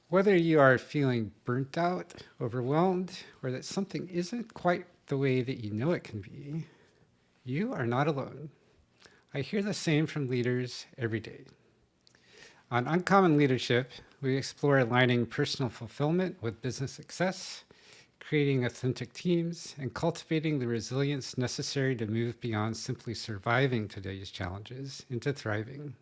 Whether you are feeling burnt out, overwhelmed, or that something isn't quite the way that you know it can be, you are not alone. I hear the same from leaders every day. On Uncommon Leadership, we explore aligning personal fulfillment with business success, creating authentic teams, and cultivating the resilience necessary to move beyond simply surviving today's challenges into thriving.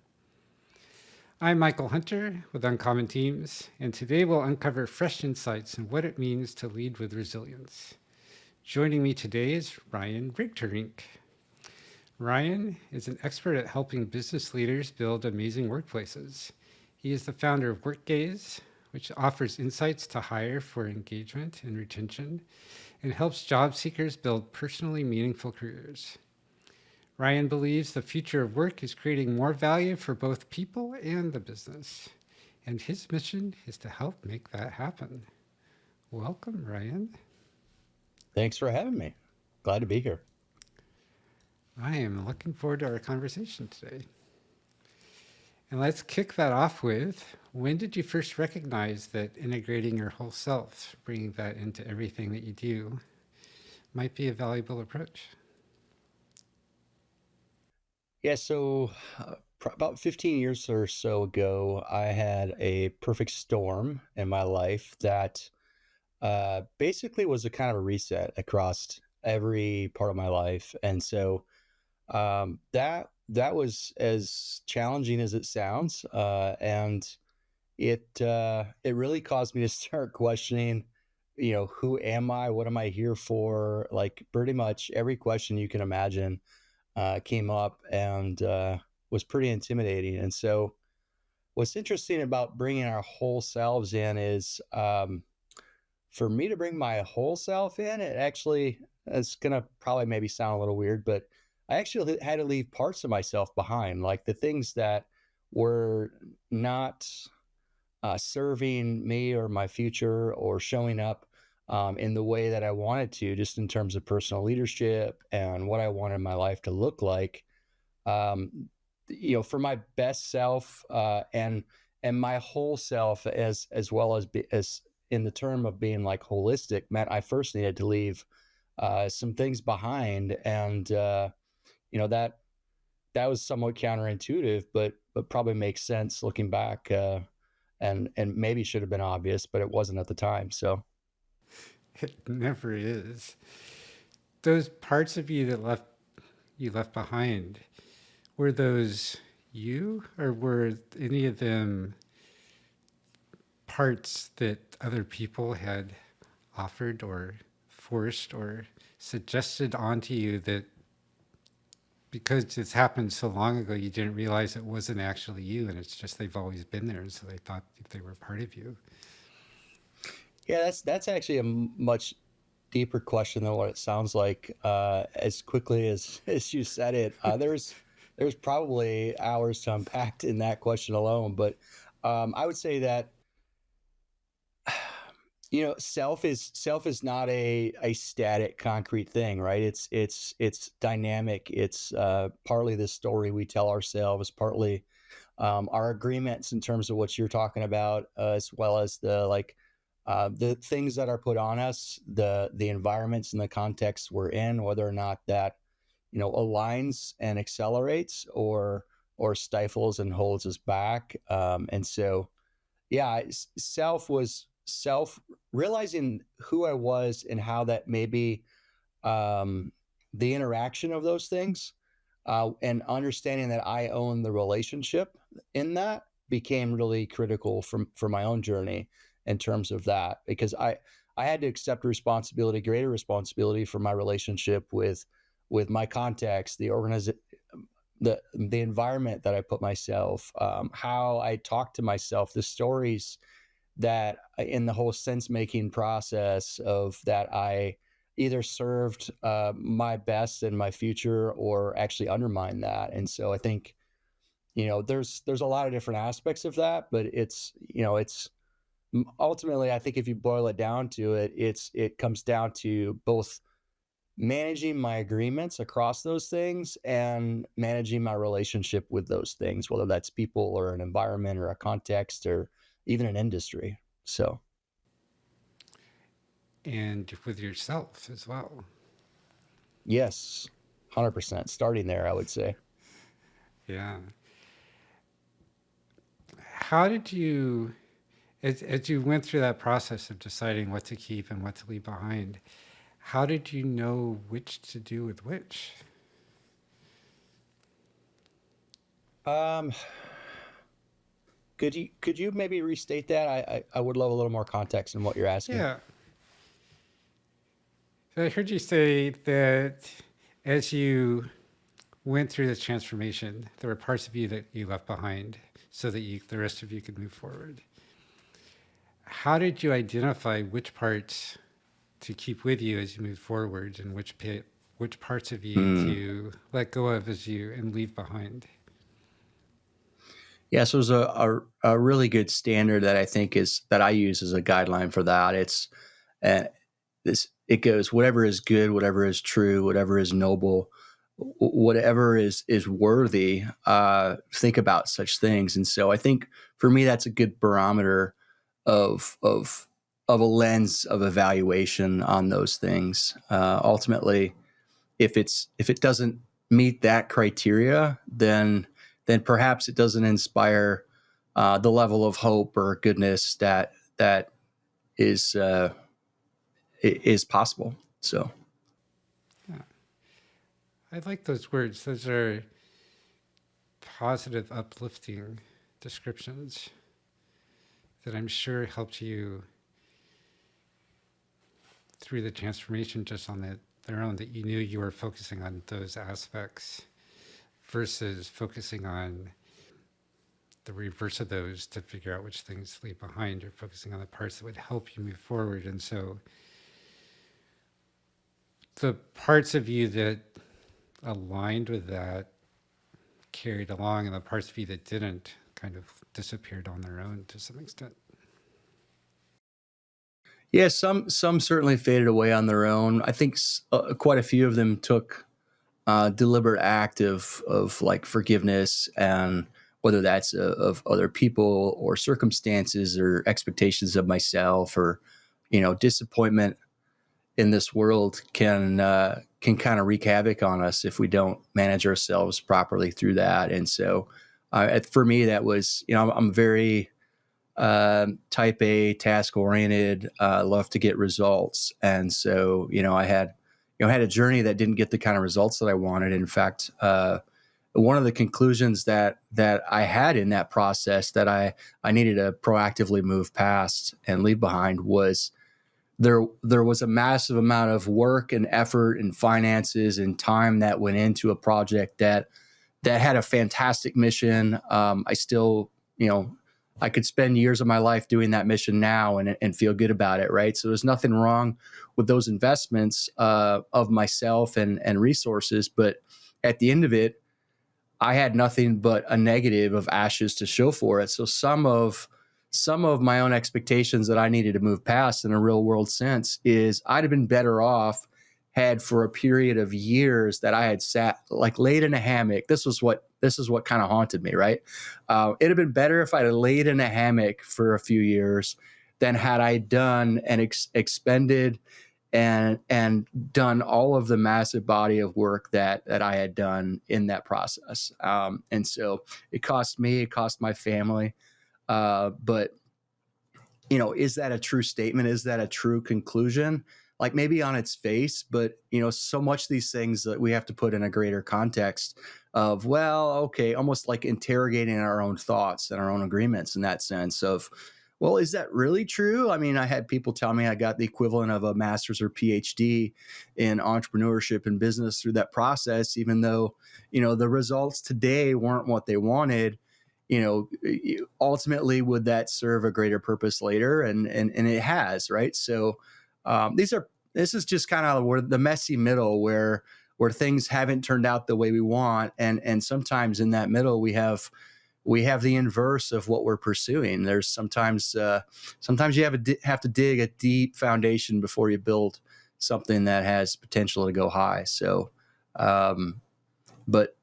I'm Michael Hunter with Uncommon Teams, and today we'll uncover fresh insights on what it means to lead with resilience. Joining me today is Ryan Rigterink. Ryan is an expert at helping business leaders build amazing workplaces. He is the founder of WorkGaze, which offers insights to hire for engagement and retention and helps job seekers build personally meaningful careers. Ryan believes the future of work is creating more value for both people and the business, and his mission is to help make that happen. Welcome, Ryan. Thanks for having me. Glad to be here. I am looking forward to our conversation today. And let's kick that off with when did you first recognize that integrating your whole self, bringing that into everything that you do, might be a valuable approach? Yeah, so about 15 years or so ago, I had a perfect storm in my life that basically was a kind of a reset across every part of my life. And so that was as challenging as it sounds, and it really caused me to start questioning, who am I? What am I here for? Like pretty much every question you can imagine came up and was pretty intimidating. And so, what's interesting about bringing our whole selves in is for me to bring my whole self in, it actually, it's going to probably maybe sound a little weird, but I actually had to leave parts of myself behind, like the things that were not serving me or my future or showing up in the way that I wanted to, just in terms of personal leadership and what I wanted my life to look like. Um, for my best self and my whole self, as well as in the term of being like holistic, meant I first needed to leave some things behind, and that was somewhat counterintuitive, but probably makes sense looking back. And maybe should have been obvious, but it wasn't at the time. So It never is. Those parts of you that left behind, were those you or were any of them parts that other people had offered or forced or suggested onto you that because it's happened so long ago, you didn't realize it wasn't actually you, and it's just they've always been there, and so they thought they were part of you. yeah, that's actually a much deeper question than what it sounds like. As quickly as as you said it, there's probably hours to unpack in that question alone. But I would say that self is not a static concrete thing, right? It's dynamic. It's partly the story we tell ourselves, partly our agreements in terms of what you're talking about, as well as the things that are put on us, the environments and the contexts we're in, whether or not that aligns and accelerates or stifles and holds us back. And so yeah, self realizing who I was and how that maybe um, the interaction of those things, and understanding that I own the relationship in that became really critical for my own journey in terms of that, because I had to accept responsibility, greater responsibility for my relationship with my context, the environment that I put myself, how I talk to myself, the stories that in the whole sense making process of that I either served my best in my future or actually undermined that. And so I think there's a lot of different aspects of that, but it's ultimately, I think if you boil it down to it, it comes down to both managing my agreements across those things and managing my relationship with those things, whether that's people or an environment or a context or even an industry. So And with yourself as well. yes, 100% starting there, I would say. Yeah. How did you, as you went through that process of deciding what to keep and what to leave behind, how did you know which to do with which? Um, could you maybe restate that? I would love a little more context in what you're asking. Yeah. So I heard you say that as you went through this transformation, there were parts of you that you left behind so that the rest of you could move forward. How did you identify which parts to keep with you as you move forward and which parts of you Mm. to let go of as you and leave behind? Yeah, so there's a really good standard that I think is that I use as a guideline for that. It's uh, this it goes whatever is good, whatever is true, whatever is noble, whatever is worthy. Think about such things, and so I think for me that's a good barometer of of of a lens of evaluation on those things. Ultimately, if it doesn't meet that criteria, then perhaps it doesn't inspire the level of hope or goodness that is is possible. So Yeah. I like those words. Those are positive, uplifting descriptions that I'm sure helped you through the transformation just on their own, that you knew you were focusing on those aspects versus focusing on the reverse of those to figure out which things to leave behind. You're focusing on the parts that would help you move forward. And so the parts of you that aligned with that carried along, and the parts of you that didn't kind of disappeared on their own to some extent. yeah, some certainly faded away on their own. I think quite a few of them took deliberate act of like forgiveness, and whether that's of other people or circumstances or expectations of myself or disappointment in this world can kind of wreak havoc on us if we don't manage ourselves properly through that. And so, for me, that was I'm very type A, task oriented, love to get results, and so I had a journey that didn't get the kind of results that I wanted. In fact, one of the conclusions that I had in that process that I needed to proactively move past and leave behind was there was a massive amount of work and effort and finances and time that went into a project that had a fantastic mission. I still, I could spend years of my life doing that mission now and feel good about it, right? So there's nothing wrong with those investments of myself and resources, but at the end of it, I had nothing but a negative of ashes to show for it. So some of my own expectations that I needed to move past in a real world sense is I'd have been better off had for a period of years that I had sat like laid in a hammock. This is what kind of haunted me, right? It'd have been better if I'd have laid in a hammock for a few years than had I done and expended and done all of the massive body of work that I had done in that process. And so it cost me, it cost my family. But is that a true statement? Is that a true conclusion? Like maybe on its face, but so much of these things that we have to put in a greater context of, well, okay, almost like interrogating our own thoughts and our own agreements in that sense of, well, is that really true? I mean, I had people tell me I got the equivalent of a master's or PhD in entrepreneurship and business through that process, even though, the results today weren't what they wanted. Ultimately, would that serve a greater purpose later? And it has, right? So this is just kind of where the messy middle where things haven't turned out the way we want, and sometimes in that middle we have the inverse of what we're pursuing. There's sometimes you have to dig a deep foundation before you build something that has potential to go high. So, but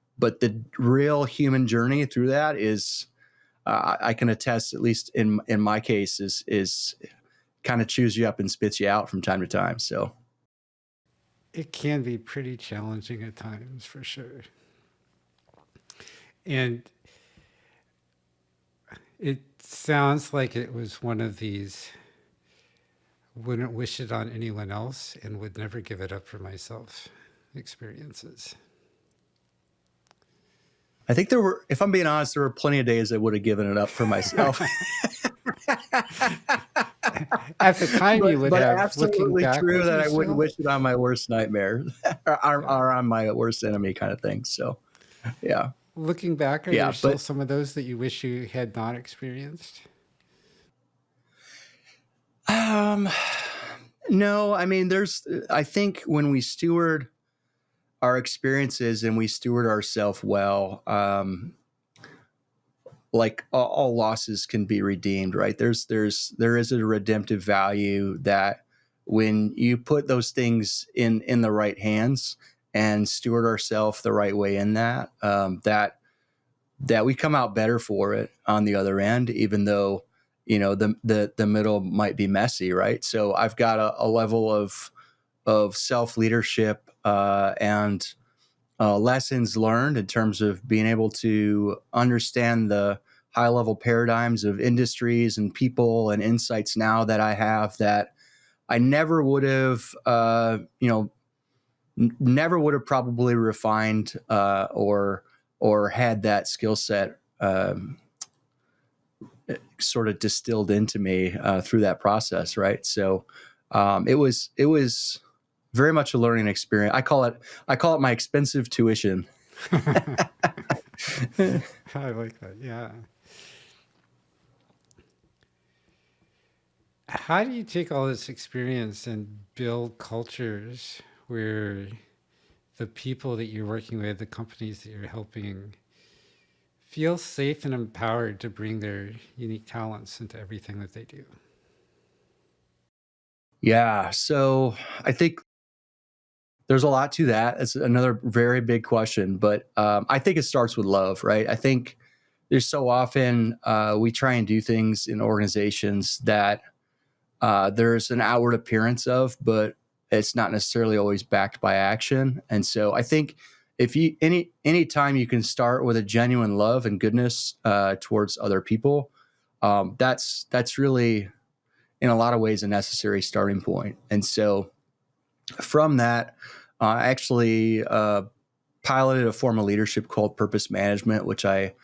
the real human journey through that is I can attest, at least in my case, is kind of chews you up and spits you out from time to time. So It can be pretty challenging at times, for sure. And it sounds like it was one of these wouldn't wish it on anyone else and would never give it up for myself experiences. I think there were, if I'm being honest, there were plenty of days I would have given it up for myself. At the time, you would But have, looking absolutely back true with that I wouldn't yourself. wish it on my worst nightmare Yeah. or on my worst enemy kind of thing. So yeah, Looking back, are there yeah. still But some of those that you wish you had not experienced? um, no, I mean, I think when we steward our experiences and we steward ourselves well, like all losses can be redeemed, right? There is a redemptive value that when you put those things in the right hands and steward ourselves the right way in that, that we come out better for it on the other end, even though the middle might be messy, right? So I've got a level of self leadership and lessons learned in terms of being able to understand the high level paradigms of industries and people and insights now that I have that I never would have, never would have probably refined or had that skill set sort of distilled into me through that process, right? So it was very much a learning experience. I call it my expensive tuition. I like that. Yeah. How do you take all this experience and build cultures where the people that you're working with, the companies that you're helping, feel safe and empowered to bring their unique talents into everything that they do? Yeah. So I think there's a lot to that. It's another very big question, but I think it starts with love, right? I think there's so often we try and do things in organizations that there's an outward appearance of, but it's not necessarily always backed by action. And so I think if you any time you can start with a genuine love and goodness towards other people, that's really in a lot of ways a necessary starting point. And so from that, I actually piloted a form of leadership called purpose management, which I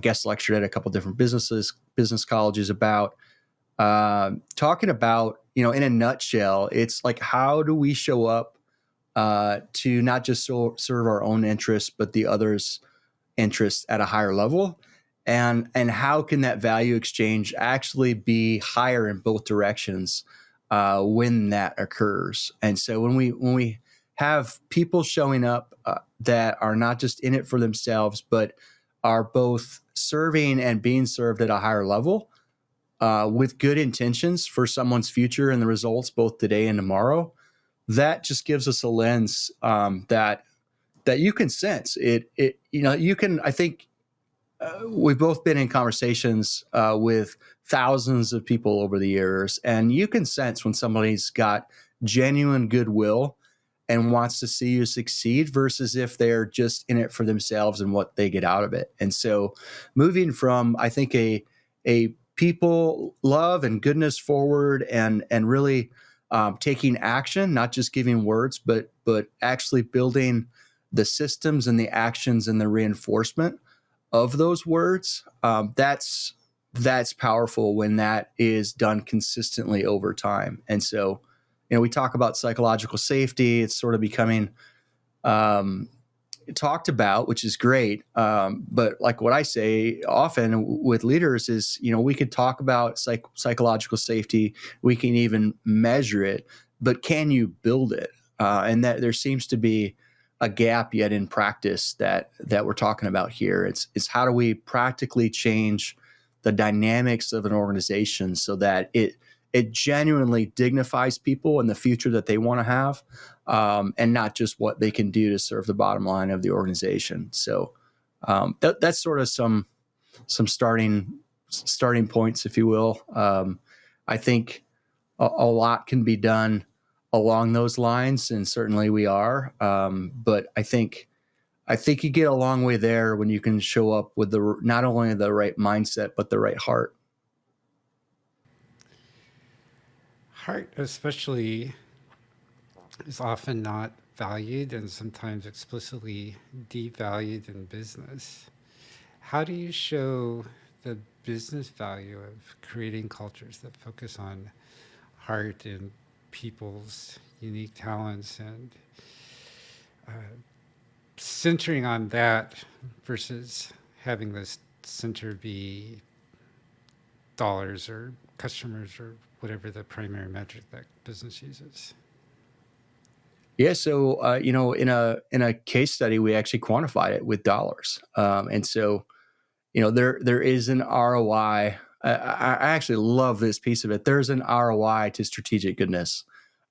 guest lectured at a couple different business colleges about. Talking about, in a nutshell, it's like, how do we show up to not just serve our own interests, but the others' interests at a higher level? And how can that value exchange actually be higher in both directions when that occurs? And so when we have people showing up that are not just in it for themselves, but are both serving and being served at a higher level, with good intentions for someone's future and the results both today and tomorrow, that just gives us a lens that you can sense it. You can. I think we've both been in conversations with thousands of people over the years, and you can sense when somebody's got genuine goodwill and wants to see you succeed versus if they're just in it for themselves and what they get out of it. And so moving from, I think, a people love and goodness forward and really taking action, not just giving words, but actually building the systems and the actions and the reinforcement of those words. That's powerful when that is done consistently over time. And so, we talk about psychological safety. It's sort of becoming um, talked about, which is great. But like what I say often with leaders is, we could talk about psychological safety. We can even measure it, but can you build it? And that there seems to be a gap yet in practice that we're talking about here. It's how do we practically change the dynamics of an organization so that it genuinely dignifies people and the future that they want to have, and not just what they can do to serve the bottom line of the organization. So that's sort of some starting points, if you will. I think a lot can be done along those lines, and certainly we are. But I think you get a long way there when you can show up with the not only the right mindset but the right heart. Heart, especially, is often not valued and sometimes explicitly devalued in business. How do you show the business value of creating cultures that focus on heart and people's unique talents and uh, centering on that versus having this center be dollars or customers or whatever the primary metric that business uses? Yeah, so in a case study, we actually quantified it with dollars, and so there is an ROI. I actually love this piece of it. There's an ROI to strategic goodness.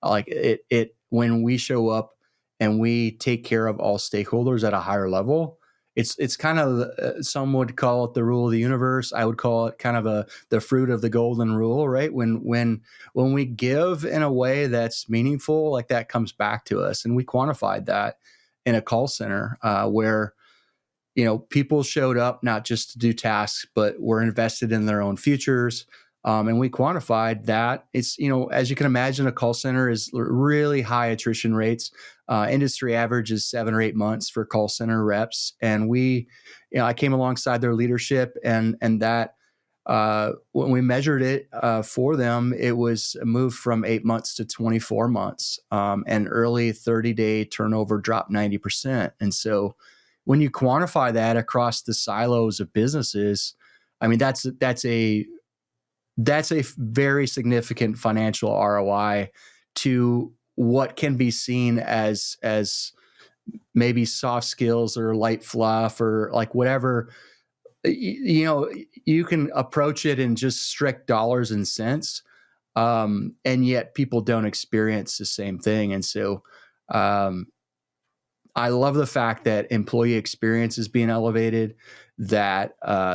Like it when we show up and we take care of all stakeholders at a higher level. It's kind of some would call it the rule of the universe. I would call it kind of the fruit of the golden rule, right? When we give in a way that's meaningful, like that comes back to us, and we quantified that in a call center where people showed up not just to do tasks, but were invested in their own futures. And we quantified that it's, as you can imagine, a call center is really high attrition rates. Industry average is 7 or 8 months for call center reps. And I came alongside their leadership and that, when we measured it for them, it was moved from 8 months to 24 months. And early 30-day turnover dropped 90%. And so when you quantify that across the silos of businesses, I mean, that's a very significant financial ROI to what can be seen as maybe soft skills or light fluff or like whatever. You can approach it in just strict dollars and cents, and yet people don't experience the same thing. And so um, I love the fact that employee experience is being elevated, that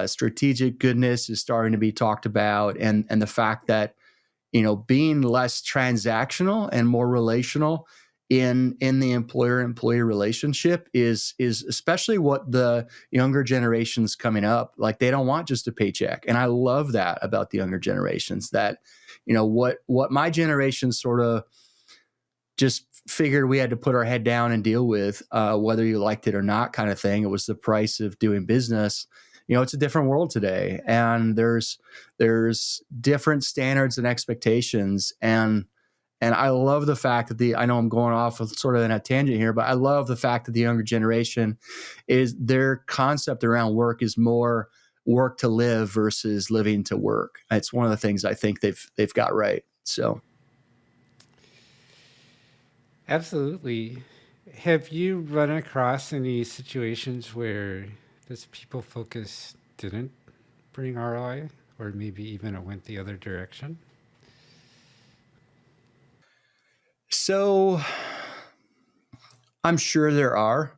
strategic goodness is starting to be talked about, and the fact that being less transactional and more relational in the employer employee relationship is especially what the younger generations coming up, like they don't want just a paycheck. And I love that about the younger generations, that what my generation sort of just figured we had to put our head down and deal with, whether you liked it or not, kind of thing. It was the price of doing business. It's a different world today, and there's different standards and expectations. And I love the fact that I know I'm going off of sort of in a tangent here, but I love the fact that the younger generation is their concept around work is more work to live versus living to work. It's one of the things I think they've got right. So. Absolutely. Have you run across any situations where this people focus didn't bring ROI, or maybe even it went the other direction? So I'm sure there are.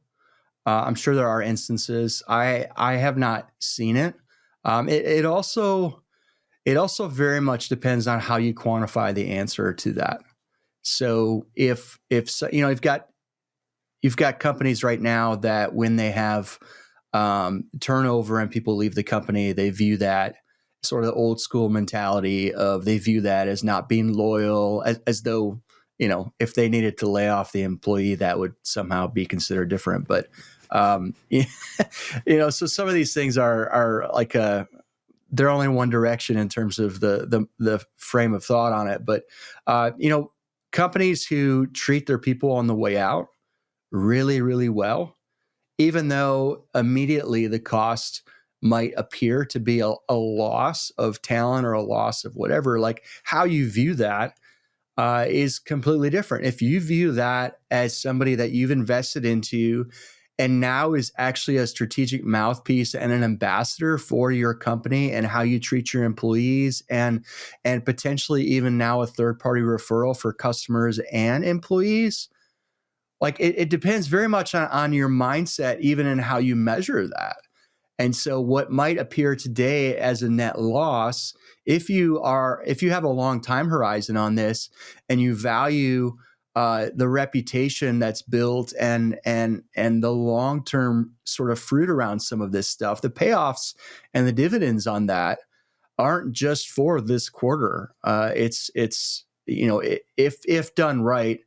I'm sure there are instances. I have not seen it. It also very much depends on how you quantify the answer to that. So if so, you've got companies right now that when they have turnover and people leave the company, they view that sort of old school mentality of they view that as not being loyal, as though if they needed to lay off the employee, that would somehow be considered different. But so some of these things are like they're only one direction in terms of the frame of thought on it. But companies who treat their people on the way out really, really well, even though immediately the cost might appear to be a loss of talent or a loss of whatever, like how you view that is completely different. If you view that as somebody that you've invested into and now is actually a strategic mouthpiece and an ambassador for your company and how you treat your employees, and potentially even now a third party referral for customers and employees, like it depends very much on your mindset, even in how you measure that. And so what might appear today as a net loss, if you have a long time horizon on this and you value the reputation that's built and the long term sort of fruit around some of this stuff, the payoffs and the dividends on that aren't just for this quarter. It's if done right,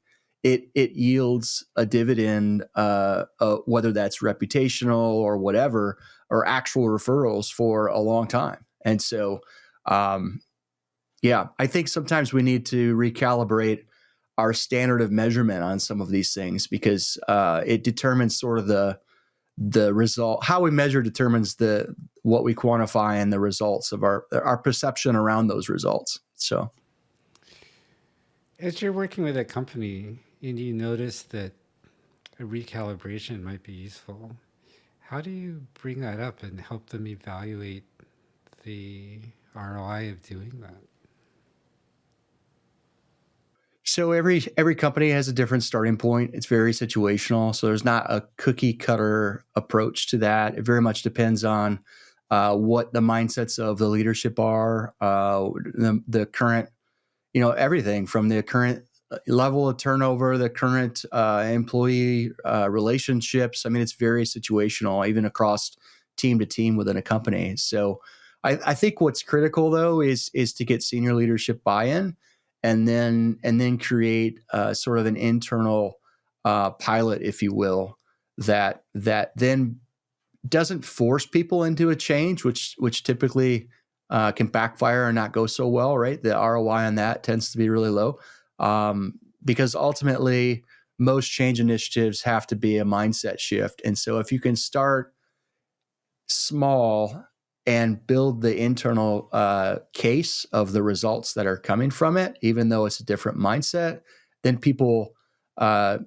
it yields a dividend, whether that's reputational or whatever, or actual referrals for a long time. And so, um, yeah, I think sometimes we need to recalibrate our standard of measurement on some of these things because it determines sort of the result. How we measure determines the what we quantify and the results of our perception around those results. So As you're working with a company and you notice that a recalibration might be useful, how do you bring that up and help them evaluate the ROI of doing that? So every company has a different starting point. It's very situational. So there's not a cookie cutter approach to that. It very much depends on what the mindsets of the leadership are, the current, everything from the current level of turnover, the current employee relationships. I mean, it's very situational, even across team to team within a company. So I think what's critical though is to get senior leadership buy-in and then create sort of an internal pilot, if you will, that then doesn't force people into a change, which typically can backfire and not go so well, right? The ROI on that tends to be really low, because ultimately most change initiatives have to be a mindset shift. And so if you can start small and build the internal case of the results that are coming from it, even though it's a different mindset, then uh,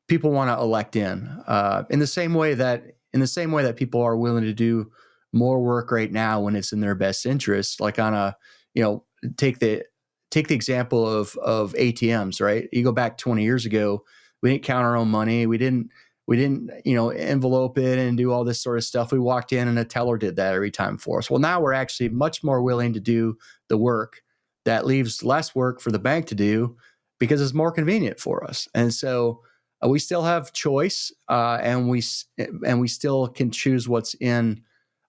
people want to elect in the same way that people are willing to do more work right now when it's in their best interest. Like on a, you know, take the example of ATMs, right? You go back 20 years ago, we didn't count our own money. We didn't envelope it and do all this sort of stuff. We walked in and a teller did that every time for us. Well, now we're actually much more willing to do the work that leaves less work for the bank to do because it's more convenient for us. And so we still have choice, and we still can choose what's in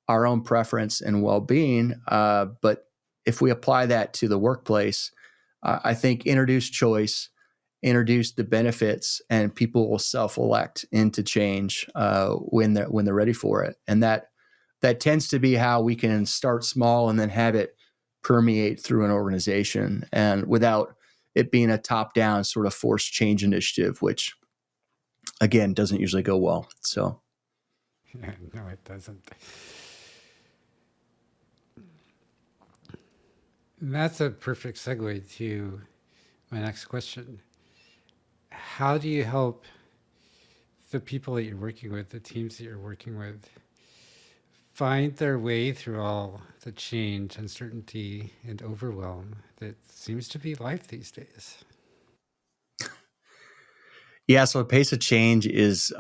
our own preference and well-being. But if we apply that to the workplace, I think introduce choice, introduce the benefits, and people will self-elect into change when they're ready for it. And that tends to be how we can start small and then have it permeate through an organization, and without it being a top-down sort of forced change initiative, which again doesn't usually go well. So Yeah, no, it doesn't. And that's a perfect segue to my next question. How do you help the people that you're working with, the teams that you're working with, find their way through all the change, uncertainty, and overwhelm that seems to be life these days? yeah, so the pace of change is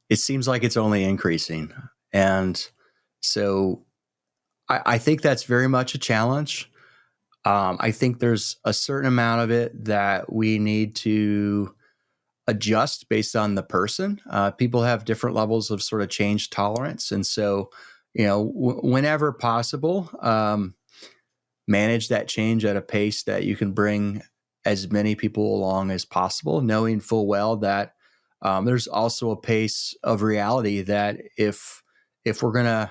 it seems like it's only increasing, and so I think that's very much a challenge. I think there's a certain amount of it that we need to adjust based on the person. People have different levels of sort of change tolerance, and so whenever possible, manage that change at a pace that you can bring as many people along as possible, knowing full well that there's also a pace of reality that if we're gonna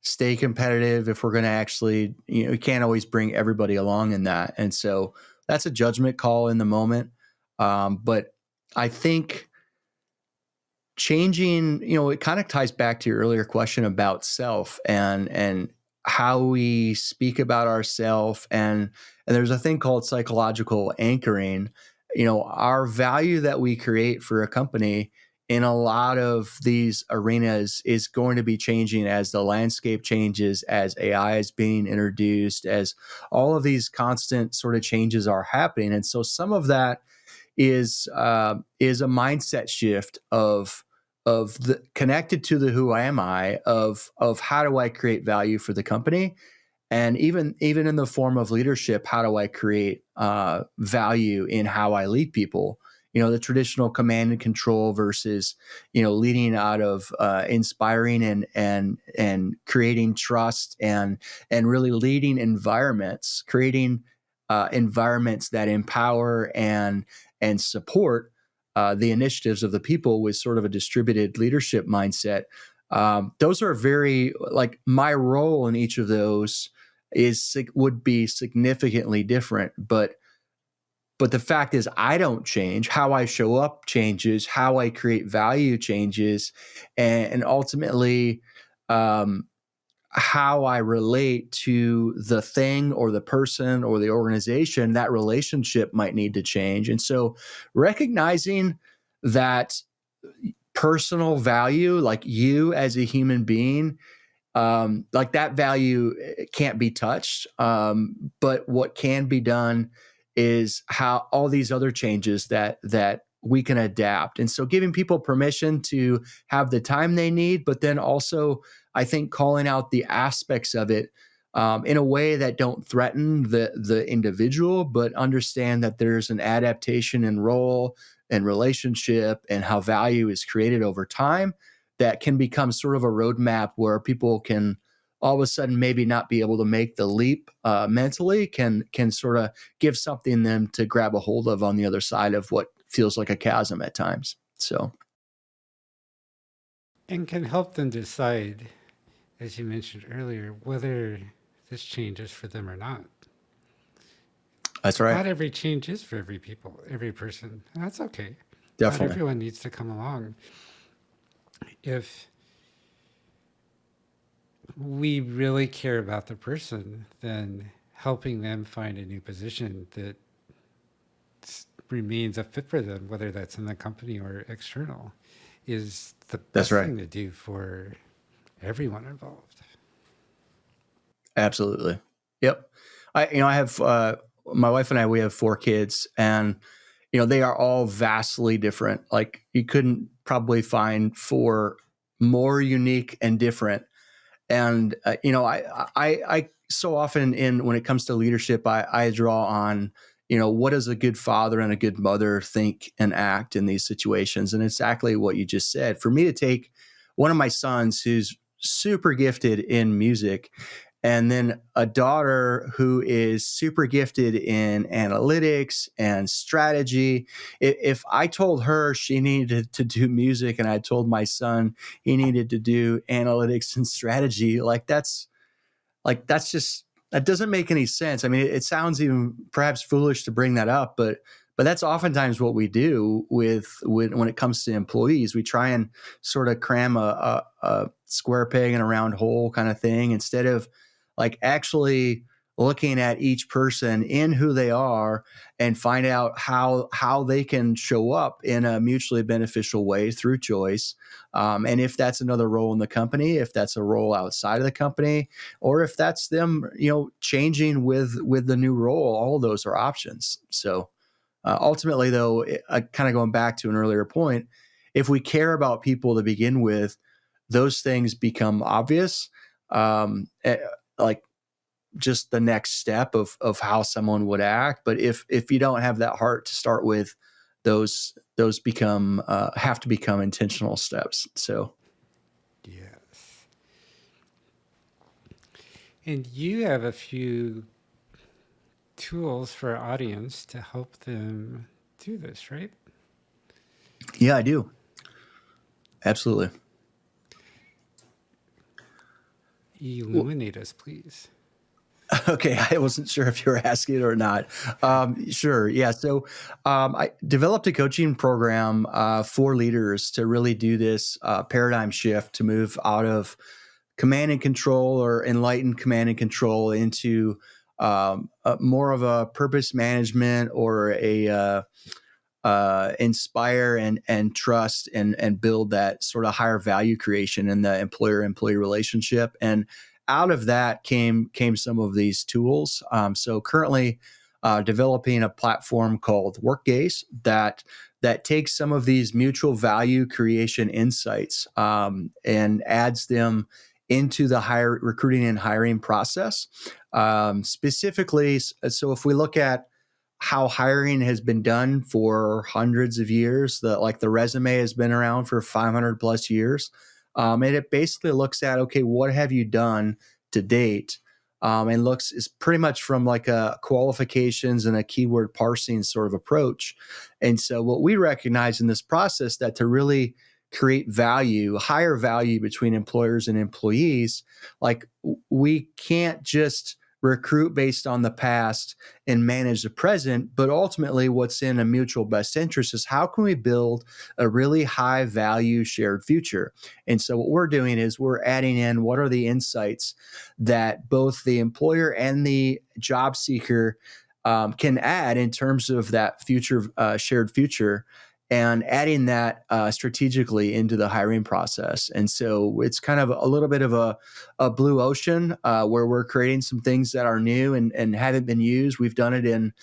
stay competitive, if we're gonna actually, we can't always bring everybody along in that, and so that's a judgment call in the moment. But I think changing, it kind of ties back to your earlier question about self and how we speak about ourself, and there's a thing called psychological anchoring. Our value that we create for a company in a lot of these arenas is going to be changing as the landscape changes, as AI is being introduced, as all of these constant sort of changes are happening. And so some of that is a mindset shift of the connected to the who am I of how do I create value for the company, and even in the form of leadership, how do I create value in how I lead people? The traditional command and control versus leading out of inspiring and creating trust and really leading environments, creating environments that empower and support the initiatives of the people with sort of a distributed leadership mindset. Those are very, like, my role in each of those would be significantly different, but the fact is I don't change. How I show up changes, how I create value changes, and ultimately um, how I relate to the thing or the person or the organization, that relationship might need to change. And so recognizing that personal value, like you as a human being, like that value can't be touched. But what can be done is how all these other changes that we can adapt. And so giving people permission to have the time they need, but then also I think calling out the aspects of it in a way that don't threaten the individual, but understand that there's an adaptation in role and relationship and how value is created over time that can become sort of a roadmap where people can all of a sudden maybe not be able to make the leap mentally, can sort of give something them to grab a hold of on the other side of what feels like a chasm at times. So And can help them decide, as you mentioned earlier, whether this change is for them or not. that's right. Not every change is for every person. And that's okay. Not Definitely. everyone needs to come along. If we really care about the person, then helping them find a new position that remains a fit for them, whether that's in the company or external, is the That's best right. thing to do for everyone involved. Absolutely. Yep. I have my wife and I, we have 4 kids, and they are all vastly different. Like, you couldn't probably find 4 more unique and different. And I so often, in when it comes to leadership, I draw on what does a good father and a good mother think and act in these situations, and exactly what you just said. For me to take one of my sons who's super gifted in music, and then a daughter who is super gifted in analytics and strategy. If I told her she needed to do music and I told my son he needed to do analytics and strategy, that's just, that doesn't make any sense. I mean, it sounds even perhaps foolish to bring that up, but that's oftentimes what we do when it comes to employees. We try and sort of cram a square peg in a round hole kind of thing, instead of like actually looking at each person in who they are and find out how they can show up in a mutually beneficial way through choice. And if that's another role in the company, if that's a role outside of the company, or if that's them, changing with the new role, all of those are options. So ultimately, though, kind of going back to an earlier point, if we care about people to begin with, those things become obvious. Like just the next step of how someone would act. But if you don't have that heart to start with, those become have to become intentional steps. So Yes. And you have a few tools for our audience to help them do this, right? yeah, I do. Absolutely. Illuminate us, please. Okay, I wasn't sure if you were asking or not. Sure, yeah. So I developed a coaching program for leaders to really do this paradigm shift, to move out of command and control or enlightened command and control into more of a purpose management, or a inspire and trust and build that sort of higher value creation in the employer employee relationship. And out of that came some of these tools. So currently developing a platform called Workgaze that takes some of these mutual value creation insights and adds them into the recruiting and hiring process. Specifically, so if we look at how hiring has been done for hundreds of years, the resume has been around for 500 plus years, and it basically looks at, okay, what have you done to date? And looks is pretty much from like a qualifications and a keyword parsing sort of approach. And so what we recognize in this process, that to really create value, higher value between employers and employees, like we can't just recruit based on the past and manage the present, but ultimately what's in a mutual best interest is how can we build a really high value shared future? And so what we're doing is we're adding in what are the insights that both the employer and the job seeker can add in terms of that future, shared future, and adding that strategically into the hiring process. And so it's kind of a little bit of a blue ocean where we're creating some things that are new and haven't been used. We've done it in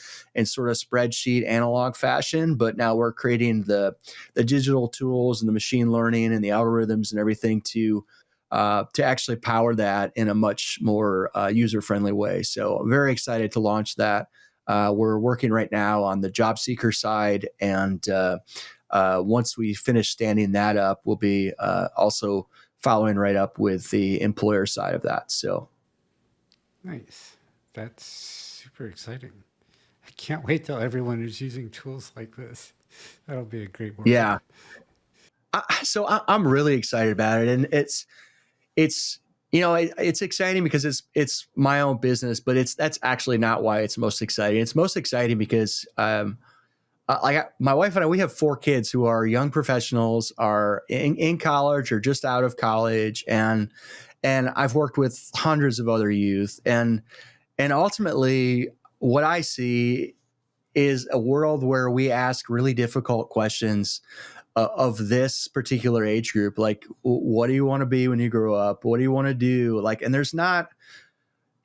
sort of spreadsheet analog fashion, but now we're creating the digital tools and the machine learning and the algorithms and everything to actually power that in a much more user-friendly way. So I'm very excited to launch that. We're working right now on the job seeker side, and once we finish standing that up, we'll be also following right up with the employer side of that. So Nice. That's super exciting. I can't wait till everyone is using tools like this. That'll be a great world. yeah, I'm really excited about it, and it's it's exciting because it's my own business, but that's actually not why it's most exciting. It's most exciting because my wife and I, we have 4 kids who are young professionals, are in college or just out of college, and I've worked with hundreds of other youth, and ultimately what I see is a world where we ask really difficult questions of this particular age group, like what do you want to be when you grow up? What do you want to do? Like, and there's not,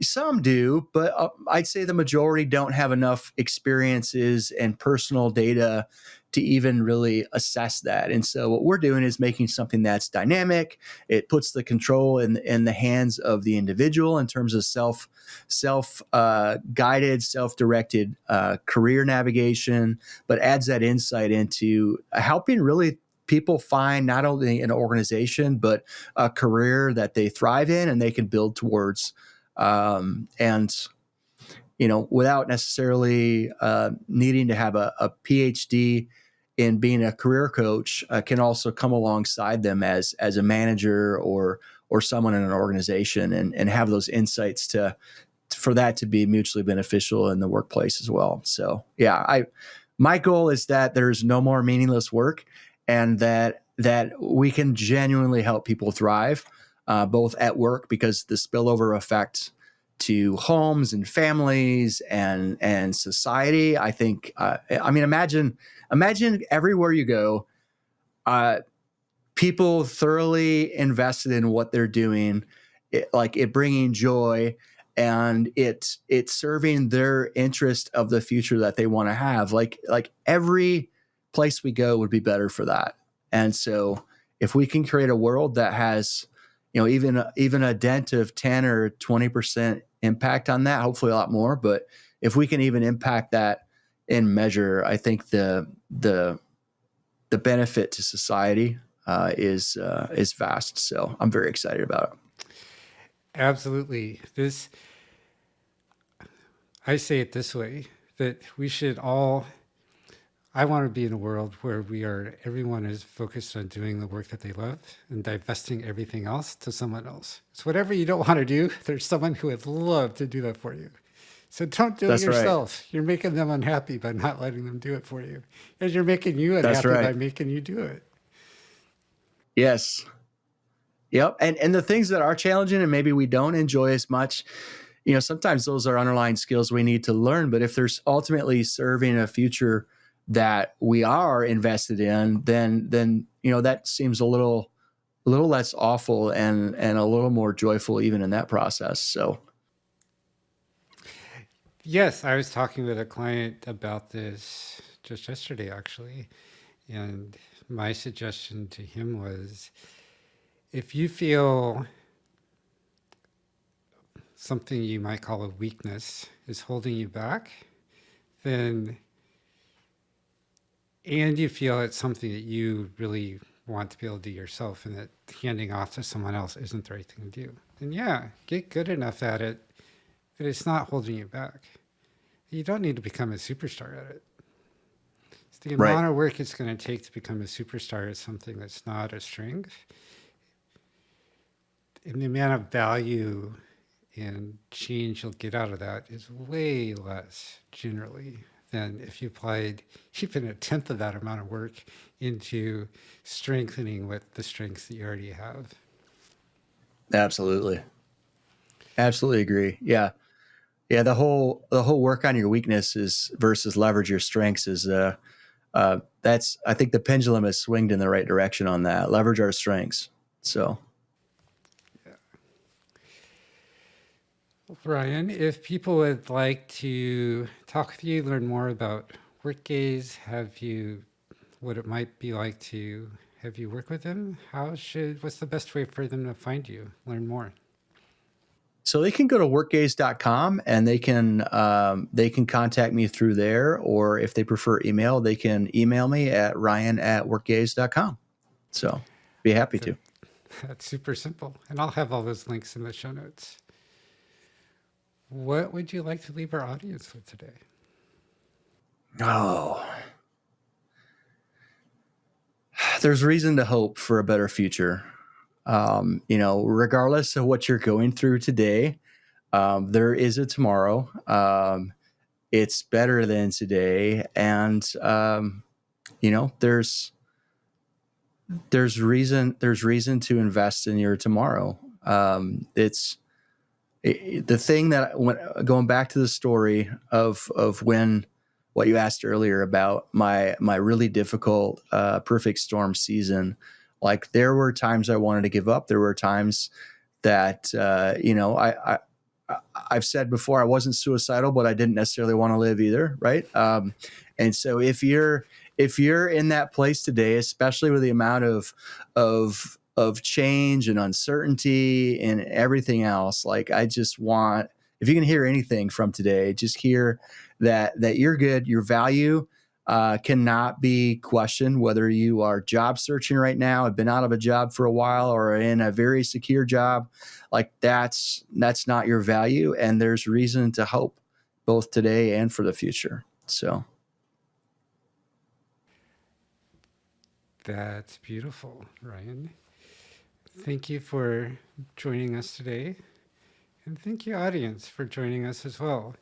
some do, but I'd say the majority don't have enough experiences and personal data to even really assess that. And so what we're doing is making something that's dynamic. It puts the control in the hands of the individual in terms of self guided, self-directed career navigation, but adds that insight into helping really people find not only an organization, but a career that they thrive in and they can build towards. And without necessarily needing to have a PhD in being a career coach, can also come alongside them as a manager or someone in an organization, and have those insights for that to be mutually beneficial in the workplace as well. So yeah, my goal is that there's no more meaningless work, and that we can genuinely help people thrive, both at work, because the spillover effect to homes and families and society, I think, I mean, imagine everywhere you go, people thoroughly invested in what they're doing, it bringing joy, and it's serving their interest of the future that they want to have. Like every place we go would be better for that. And so if we can create a world that has, even a dent of 10 or 20% impact on that, hopefully a lot more, but if we can even impact that in measure, I think the benefit to society is vast. So I'm very excited about it. Absolutely. I say it this way, that we should all, I want to be in a world where everyone is focused on doing the work that they love and divesting everything else to someone else. So whatever you don't want to do, there's someone who would love to do that for you. So don't do it That's right. yourself. You're making them unhappy by not letting them do it for you. And you're making you That's unhappy by right. making you do it. Yes. Yep. And the things that are challenging and maybe we don't enjoy as much, sometimes those are underlying skills we need to learn. But if there's ultimately serving a future that we are invested in, then that seems a little less awful and a little more joyful even in that process. So Yes, I was talking with a client about this just yesterday, actually. And my suggestion to him was if you feel something you might call a weakness is holding you back, then, and you feel it's something that you really want to be able to do yourself and that handing off to someone else isn't the right thing to do, then yeah, get good enough at it that it's not holding you back. You don't need to become a superstar at it. It's the Right. amount of work it's going to take to become a superstar is something that's not a strength. And the amount of value and change you'll get out of that is way less generally than if you applied even a tenth of that amount of work into strengthening with the strengths that you already have. Absolutely. Absolutely agree. Yeah. Yeah. The whole work on your weaknesses versus leverage your strengths is, that's, I think the pendulum has swinged in the right direction on that. Leverage our strengths. So, Yeah. Ryan, if people would like to talk with you, learn more about work gaze, have you, what it might be like to have you work with them, what's the best way for them to find you, learn more? so they can go to workgaze.com and they can contact me through there, or if they prefer email, they can email me at ryan@workgaze.com. So be happy So to. that's super simple. And I'll have all those links in the show notes. What would you like to leave our audience with today? Oh, there's reason to hope for a better future. Regardless of what you're going through today, there is a tomorrow. It's better than today, and there's reason to invest in your tomorrow. It's the thing that when going back to the story of when what you asked earlier about my really difficult perfect storm season. Like, there were times I wanted to give up. There were times that I've said before, I wasn't suicidal, but I didn't necessarily want to live either, right? And so if you're in that place today, especially with the amount of change and uncertainty and everything else, like, I just want, if you can hear anything from today, just hear that you're good. Your value cannot be questioned, whether you are job searching right now, have been out of a job for a while, or in a very secure job. Like, that's not your value, and there's reason to hope both today and for the future. So That's beautiful, Ryan. Thank you for joining us today. And thank you, audience, for joining us as well.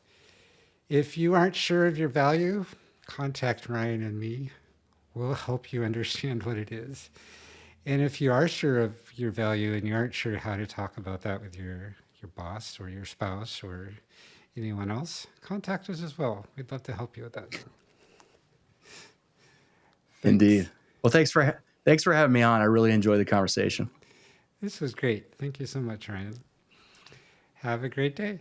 If you aren't sure of your value, contact Ryan and me. We'll help you understand what it is. And if you are sure of your value and you aren't sure how to talk about that with your boss or your spouse or anyone else, contact us as well. We'd love to help you with that. indeed. Thanks. Well, thanks for having me on. I really enjoyed the conversation. This was great. Thank you so much, Ryan. Have a great day.